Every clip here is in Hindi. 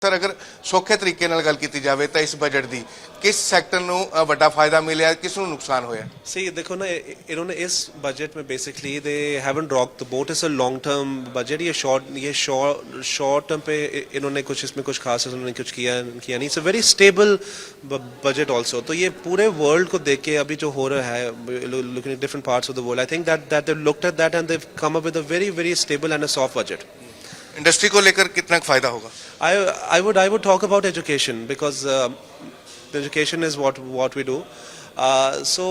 ਸਰ ਅਗਰ ਸੌਖੇ ਤਰੀਕੇ ਨਾਲ ਗੱਲ ਕੀਤੀ ਜਾਵੇ ਤਾਂ ਇਸ ਬਜਟ ਦੀ ਕਿਸ ਸੈਕਟਰ ਨੂੰ ਵੱਡਾ ਫਾਇਦਾ ਮਿਲਿਆ, ਕਿਸ ਨੂੰ ਨੁਕਸਾਨ ਹੋਇਆ? सी देखो ना, इन्होंने इस बजट में basically they haven't rock the boat. Is a long term budget. ये शॉर्ट टर्म पे इन्होंने कुछ इसमें कुछ खास इन्होंने कुछ किया नहीं। It's a very stable budget also. तो ये पूरे वर्ल्ड को देख के अभी जो हो रहा है, looking at different parts of the world, I think that they looked at that and they come up with a very very stable and a soft budget. Industry को लेकर कितना फायदा होगा? I would talk about education because education is what we do. So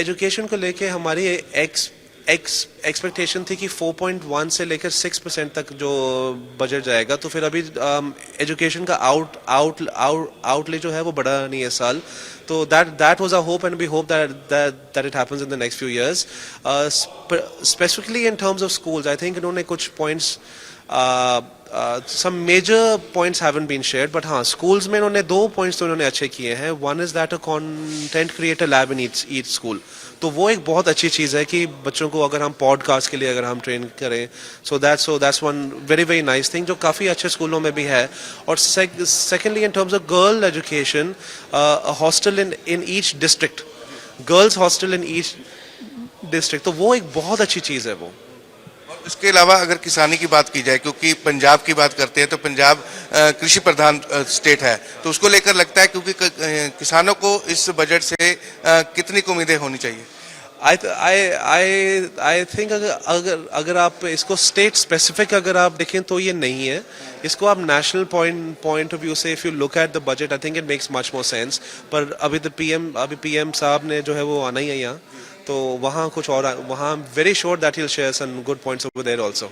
education को लेके हमारी एक्सपेक्टेशन थी कि 4.1 से लेकर 6% तक जो बजट जाएगा। तो फिर अभी एजुकेशन का आउटले जो है वो बढ़ा नहीं है इस साल। तो that was our hope, and we hope that it happens in the next few years. Specifically in terms of schools, I think इन्होंने कुछ points some major points haven't been shared, but हाँ, schools में इन्होंने 2 points तो इन्होंने अच्छे किए हैं। One is that a content creator lab in each school. तो वो एक बहुत अच्छी चीज़ है कि बच्चों को अगर हम पॉडकास्ट के लिए अगर हम ट्रेन करें, so that's one very nice thing जो काफ़ी अच्छे स्कूलों में भी है। और secondly in terms of girl education, a hostel in each district, girls hostel in each district, तो वो एक बहुत अच्छी चीज़ है वो। इसके अलावा अगर किसानी की बात की जाए, क्योंकि पंजाब की बात करते हैं तो पंजाब कृषि प्रधान स्टेट है, तो उसको लेकर लगता है क्योंकि किसानों को इस बजट से कितनी उम्मीदें होनी चाहिए? आई थिंक अगर आप इसको स्टेट स्पेसिफिक अगर आप देखें तो ये नहीं है। इसको आप नेशनल पॉइंट ऑफ व्यू से if you look at the budget, I think it makes much more sense. पर अभी पीएम साहब ने जो है वो आना ही है यहाँ, तो वहाँ कुछ और वहाँ very sure that he'll share some good points over there also.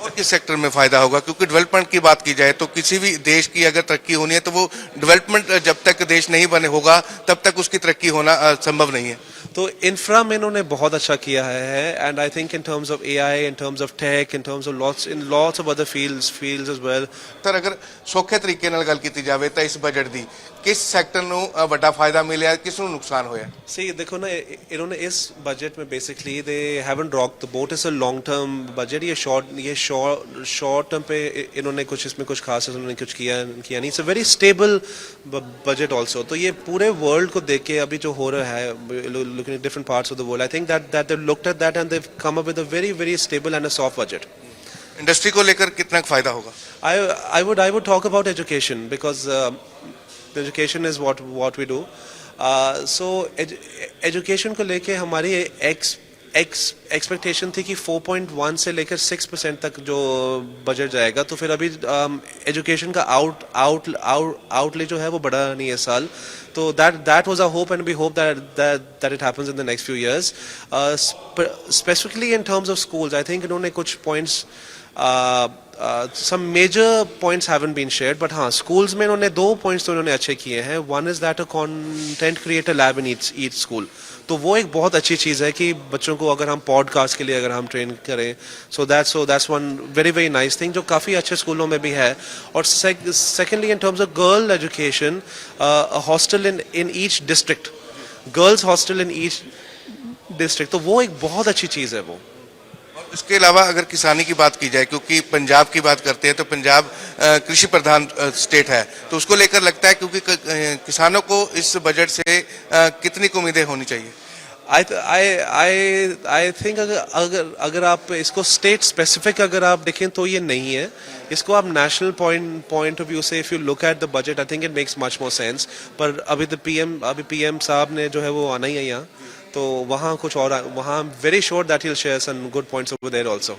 और किस सेक्टर में फायदा होगा? क्योंकि डेवलपमेंट की बात की जाए तो किसी भी देश की अगर तरक्की होनी है तो वो डेवलपमेंट जब तक देश नहीं बने होगा तब तक उसकी तरक्की होना संभव नहीं है। तो इंफ्रा में इन्होंने बहुत अच्छा किया है, and I think in terms of AI, in terms of tech, in terms of lots of other fields as well. Sir अगर ਸੌਖੇ ਤਰੀਕੇ ਨਾਲ ਗੱਲ ਕੀਤੀ ਜਾਵੇ ਤਾਂ ਇਸ ਬਜਟ ਦੀ किस सैक्टर ਨੂੰ ਵੱਡਾ ਫਾਇਦਾ ਮਿਲਿਆ, ਕਿਸ ਨੂੰ ਨੁਕਸਾਨ ਹੋਇਆ? सी देखो ना, इन्होंने इस बजट में basically they haven't rock the boat. Is a long term budget. ये शॉर्ट टर्म पे इन्होंने कुछ इसमें कुछ खास इन्होंने कुछ किया नहीं। It's a very stable budget also. तो ये पूरे वर्ल्ड को देख के अभी जो हो रहा है, looking at different parts of the world, I think that they looked at that and they come up with a very very stable and a soft budget. Industry को लेकर कितना फायदा होगा? I would talk about education because education is what we do. So education को लेके हमारी एक्सपेक्टेशन थी कि 4.1 से लेकर 6% तक जो बजट जाएगा। तो फिर अभी एजुकेशन का आउटले जो है वो बढ़ा नहीं है इस साल। तो that was our hope, and we hope that it happens in the next few years. Specifically in terms of schools, I think इन्होंने कुछ points some major points haven't been shared, but हाँ, schools में इन्होंने 2 points तो इन्होंने अच्छे किए हैं। One is that a content creator lab in each school. तो वो एक बहुत अच्छी चीज़ है कि बच्चों को अगर हम पॉडकास्ट के लिए अगर हम ट्रेन करें, so that's one very nice thing जो काफ़ी अच्छे स्कूलों में भी है। और secondly in terms of girl education, a hostel in each district, girls hostel in each district, तो वो एक बहुत अच्छी चीज़ है वो। इसके अलावा अगर किसानी की बात की जाए, क्योंकि पंजाब की बात करते हैं तो पंजाब कृषि प्रधान स्टेट है, तो उसको लेकर लगता है क्योंकि किसानों को इस बजट से कितनी उम्मीदें होनी चाहिए? आई थिंक अगर आप इसको स्टेट स्पेसिफिक अगर आप देखें तो ये नहीं है। इसको आप नेशनल पॉइंट ऑफ व्यू से if you look at the budget, I think it makes much more sense. पर अभी पीएम साहब ने जो है वो आना ही है यहाँ, तो वहाँ कुछ और वहाँ very sure that he'll share some good points over there also.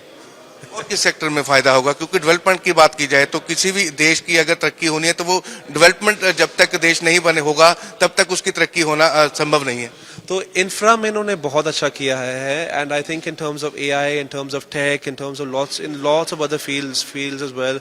और किस सेक्टर में फायदा होगा? क्योंकि डेवलपमेंट की बात की जाए तो किसी भी देश की अगर तरक्की होनी है तो वो डेवलपमेंट जब तक देश नहीं बने होगा तब तक उसकी तरक्की होना संभव नहीं है। तो इंफ्रा में इन्होंने बहुत अच्छा किया है, and I think in terms of AI, in terms of tech, in terms of lots of other fields as well.